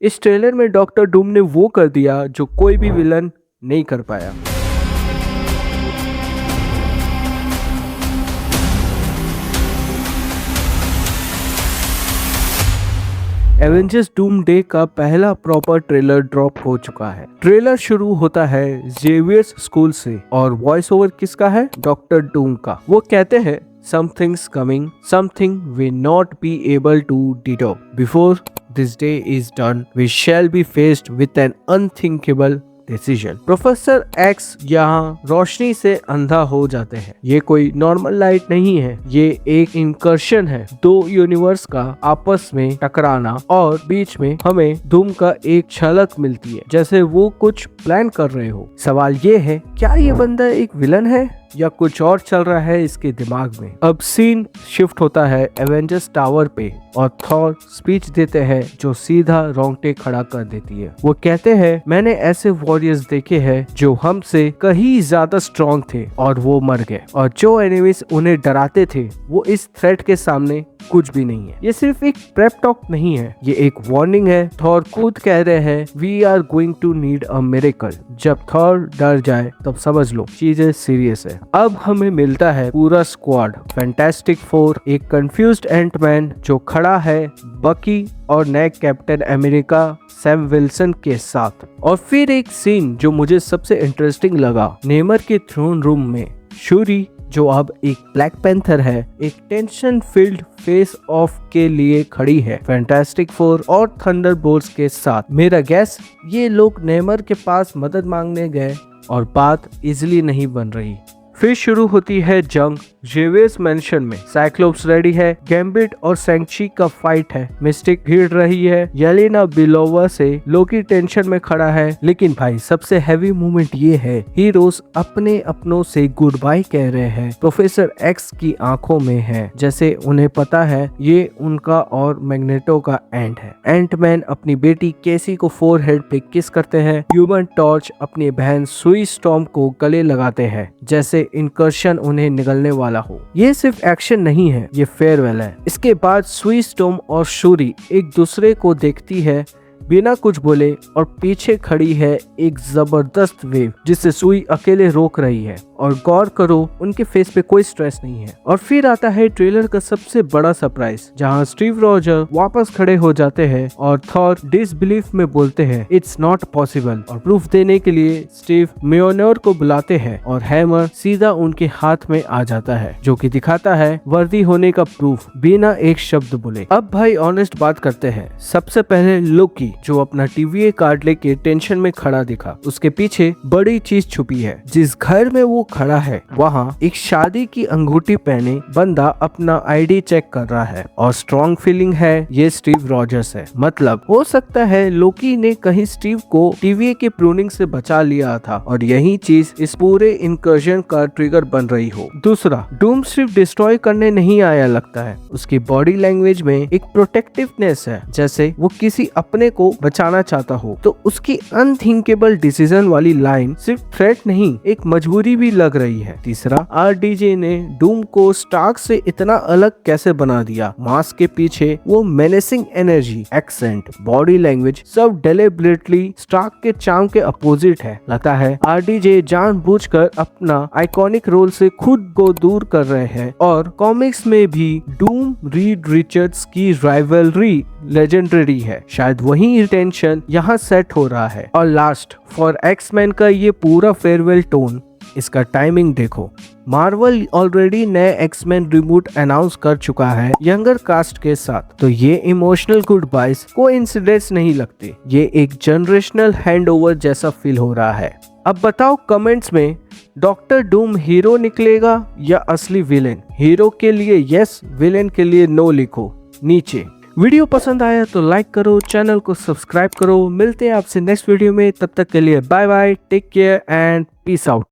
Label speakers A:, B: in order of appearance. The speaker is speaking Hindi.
A: इस ट्रेलर में डॉक्टर डूम ने वो कर दिया जो कोई भी विलन नहीं कर पाया। एवेंजर्स डूम डे का पहला प्रॉपर ट्रेलर ड्रॉप हो चुका है। ट्रेलर शुरू होता है जेवियर्स स्कूल से और वॉइस ओवर किसका है? डॉक्टर डूम का। वो कहते हैं something's coming, something we not be able to ditto. Before this day is done, we shall be faced with an unthinkable decision. Professor x यहाँ रोशनी से अंधा हो जाते हैं। ये कोई नॉर्मल लाइट नहीं है, ये एक इंकर्शन है। दो यूनिवर्स का आपस में टकराना और बीच में हमें धूम का एक झलक मिलती है, जैसे वो कुछ प्लान कर रहे हो। सवाल ये है, क्या ये बंदा एक विलन है या कुछ और चल रहा है इसके दिमाग में? अब सीन शिफ्ट होता है एवेंजर्स टावर पे और थॉर स्पीच देते हैं जो सीधा रोंगटे खड़ा कर देती है। वो कहते हैं, मैंने ऐसे वॉरियर्स देखे हैं जो हमसे कहीं ज्यादा स्ट्रॉन्ग थे और वो मर गए, और जो एनिमीज उन्हें डराते थे वो इस थ्रेट के सामने कुछ भी नहीं है। ये सिर्फ एक प्रेप टॉक नहीं है, ये एक वार्निंग है। थॉर खुद कह रहे हैं, we are going to need a miracle. जब थॉर डर जाए तब समझ लो चीजें सीरियस है। अब हमें मिलता है पूरा स्क्वाड, फैंटास्टिक फोर, एक कंफ्यूज्ड एंटमैन जो खड़ा है बकी और नए कैप्टन अमेरिका सैम विल्सन के साथ। और फिर एक सीन जो मुझे सबसे इंटरेस्टिंग लगा, नेमर के थ्रोन रूम में शूरी जो अब एक ब्लैक पैंथर है, एक टेंशन फिल्ड फेस ऑफ के लिए खड़ी है फैंटास्टिक फोर और थंडरबोल्ट्स के साथ। मेरा गैस, ये लोग नेमर के पास मदद मांगने गए और बात इजीली नहीं बन रही। फिर शुरू होती है जंग जेवियर्स मेंशन में। साइक्लोप्स रेडी है, गैम्बिट और सेंची का फाइट है, मिस्टिक भिड़ रही है, येलेना बिलोवा से लोकी टेंशन में खड़ा है। लेकिन भाई सबसे हैवी मोमेंट ये है, हीरोज अपने अपनों से गुड बाय कह रहे हैं। प्रोफेसर एक्स की आंखों में है, जैसे उन्हें पता है ये उनका और मैग्नेटो का एंड है। एंटमैन अपनी बेटी केसी को फोरहेड पे किस करते हैं। ह्यूमन टॉर्च अपनी बहन सुई स्टॉर्म को गले लगाते हैं, जैसे इनकर्शन उन्हें निगलने वाला हो। ये सिर्फ एक्शन नहीं है, ये फेयरवेल है। इसके बाद सुई स्टॉर्म और शूरी एक दूसरे को देखती है बिना कुछ बोले और पीछे खड़ी है एक जबरदस्त वेव जिसे सुई अकेले रोक रही है। और गौर करो उनके फेस पे कोई स्ट्रेस नहीं है। और फिर आता है ट्रेलर का सबसे बड़ा सरप्राइज, जहां स्टीव रॉजर वापस खड़े हो जाते हैं और थॉर डिसबिलीफ में बोलते हैं इट्स नॉट पॉसिबल। और प्रूफ देने के लिए स्टीव म्योनर को बुलाते हैं और हैमर सीधा उनके हाथ में आ जाता है, जो कि दिखाता है वर्दी होने का प्रूफ बिना एक शब्द बोले। अब भाई ऑनेस्ट बात करते हैं। सबसे पहले लोकी जो अपना टीवीए कार्ड लेके टेंशन में खड़ा दिखा, उसके पीछे बड़ी चीज छुपी है। जिस घर में वो खड़ा है वहाँ एक शादी की अंगूठी पहने बंदा अपना आईडी चेक कर रहा है और स्ट्रॉन्ग फीलिंग है ये स्टीव रॉजर्स है। मतलब हो सकता है लोकी ने कहीं स्टीव को टीवीए के प्रूनिंग से बचा लिया था और यही चीज इस पूरे इनकर्जन का ट्रिगर बन रही हो। दूसरा, डूम सिर्फ डिस्ट्रॉय करने नहीं आया लगता है, उसकी बॉडी लैंग्वेज में एक प्रोटेक्टिवनेस है, जैसे वो किसी अपने को बचाना चाहता हो। तो उसकी अनथिंकेबल डिसीजन वाली लाइन सिर्फ थ्रेट नहीं, एक मजबूरी भी लग रही है। तीसरा, आरडीजे ने डूम को स्टार्क से इतना अलग कैसे बना दिया। मास्क के पीछे वो menacing energy, accent, body language सब डेलिबरेटली स्टार्क के चार्म के अपोजिट है। लगता है आरडीजे जानबूझकर अपना आइकॉनिक रोल से खुद को दूर कर रहे हैं। और कॉमिक्स में भी डूम रीड रिचर्ड्स की राइवलरी लेजेंडरी है, शायद वही टेंशन यहाँ सेट हो रहा है। और लास्ट, फॉर एक्समैन का ये पूरा फेयरवेल टोन, इसका टाइमिंग देखो। मार्वल ऑलरेडी नए एक्समैन रिबूट अनाउंस कर चुका है यंगर कास्ट के साथ, तो ये इमोशनल गुड बाइज कोइंसिडेंस नहीं लगते, ये एक जनरेशनल हैंडओवर जैसा फील हो रहा है। अब बताओ कमेंट्स में, डॉक्टर डूम हीरो निकलेगा या असली विलेन? हीरो के लिए यस, विलेन के लिए नो लिखो नीचे। वीडियो पसंद आया तो लाइक करो, चैनल को सब्सक्राइब करो। मिलते हैं आपसे नेक्स्ट वीडियो में, तब तक के लिए bye bye, take care and peace out.